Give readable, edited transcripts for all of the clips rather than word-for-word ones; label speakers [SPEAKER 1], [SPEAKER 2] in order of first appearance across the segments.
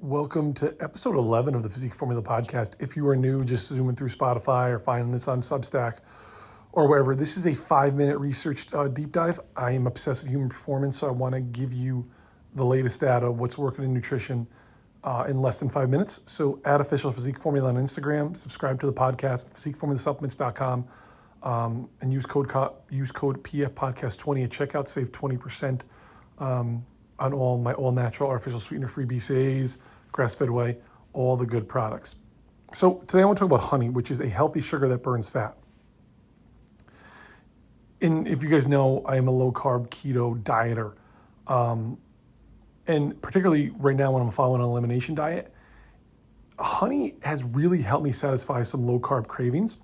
[SPEAKER 1] Welcome to episode 11 of the Physique Formula podcast. If you are new, just zooming through Spotify or finding this on Substack or wherever, this is a 5-minute research deep dive. I am obsessed with human performance, so I want to give you the latest data, what's working in nutrition in less than 5 minutes. So add official Physique Formula on Instagram, subscribe to the podcast, physiqueformulasupplements.com, and use code PFPodcast20 at checkout, save 20% on all my all-natural, artificial sweetener-free BCAAs, grass-fed whey, all the good products. So today I want to talk about honey, which is a healthy sugar that burns fat. And if you guys know, I am a low-carb keto dieter. And particularly right now when I'm following an elimination diet, honey has really helped me satisfy some low-carb cravings.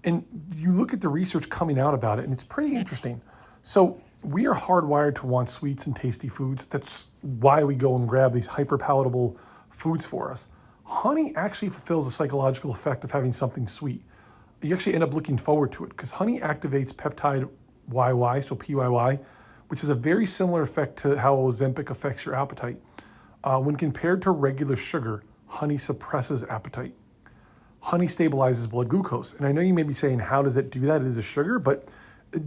[SPEAKER 1] And you look at the research coming out about it, and it's pretty interesting. So we are hardwired to want sweets and tasty foods. That's why we go and grab these hyper-palatable foods for us. Honey actually fulfills the psychological effect of having something sweet. You actually end up looking forward to it because honey activates peptide YY, so PYY, which is a very similar effect to how Ozempic affects your appetite. When compared to regular sugar, honey suppresses appetite. Honey stabilizes blood glucose. And I know you may be saying, how does it do that? It is a sugar, but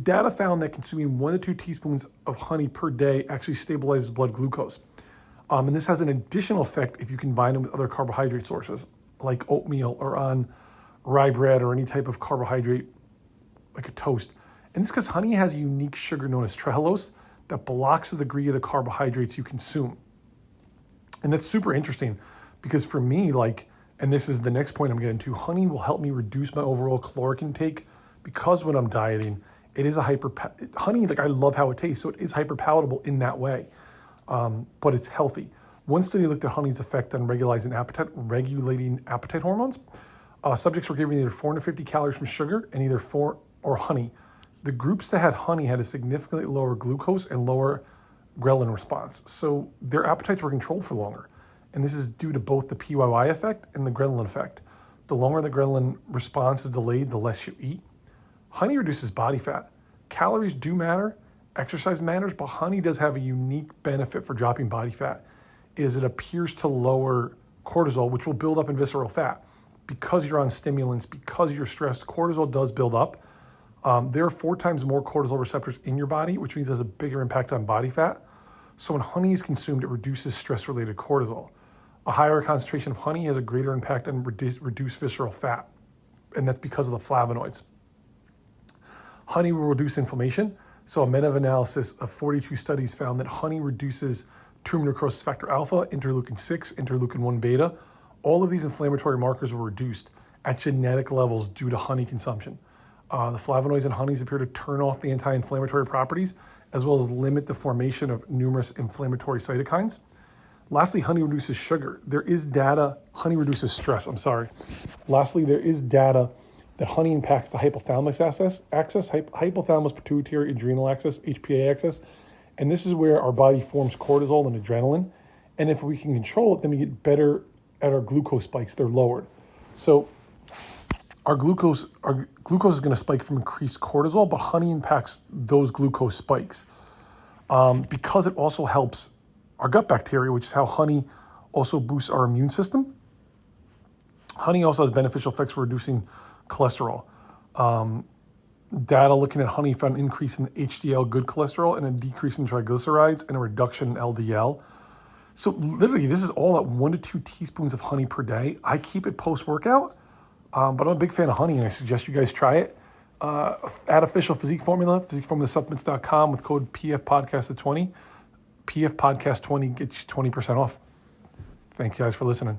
[SPEAKER 1] data found that consuming 1 to 2 teaspoons of honey per day actually stabilizes blood glucose. And this has an additional effect if you combine it with other carbohydrate sources, like oatmeal or on rye bread or any type of carbohydrate, like a toast. And this is because honey has a unique sugar known as trehalose that blocks the degree of the carbohydrates you consume. And that's super interesting because for me, and this is the next point I'm getting to, honey will help me reduce my overall caloric intake because when I'm dieting, it is honey, I love how it tastes, so it is hyper-palatable in that way, but it's healthy. One study looked at honey's effect on regulating appetite hormones. Subjects were given either 450 calories from sugar and either or honey. The groups that had honey had a significantly lower glucose and lower ghrelin response, so their appetites were controlled for longer. And this is due to both the PYY effect and the ghrelin effect. The longer the ghrelin response is delayed, the less you eat. Honey reduces body fat. Calories do matter, exercise matters, but honey does have a unique benefit for dropping body fat, is it appears to lower cortisol, which will build up in visceral fat. Because you're on stimulants, because you're stressed, cortisol does build up. There are 4 times more cortisol receptors in your body, which means there's a bigger impact on body fat. So when honey is consumed, it reduces stress-related cortisol. A higher concentration of honey has a greater impact on reduced visceral fat, and that's because of the flavonoids. Honey will reduce inflammation. So a meta-analysis of 42 studies found that honey reduces tumor necrosis factor alpha, interleukin 6, interleukin 1 beta. All of these inflammatory markers were reduced at genetic levels due to honey consumption. The flavonoids in honeys appear to turn off the anti-inflammatory properties, as well as limit the formation of numerous inflammatory cytokines. Lastly, honey reduces sugar. Honey reduces stress, Lastly, there is data that honey impacts the hypothalamus axis, hypothalamus pituitary adrenal axis, HPA axis. And this is where our body forms cortisol and adrenaline. And if we can control it, then we get better at our glucose spikes. They're lowered. So our glucose is going to spike from increased cortisol, but honey impacts those glucose spikes because it also helps our gut bacteria, which is how honey also boosts our immune system. Honey also has beneficial effects for reducing cholesterol. Data looking at honey found an increase in HDL, good cholesterol, and a decrease in triglycerides and a reduction in LDL. So literally, this is all at 1 to 2 teaspoons of honey per day. I keep it post-workout, but I'm a big fan of honey, and I suggest you guys try it. Add official Physique Formula, physiqueformulasupplements.com with code PFPodcast20. PFPodcast20 gets you 20% off. Thank you guys for listening.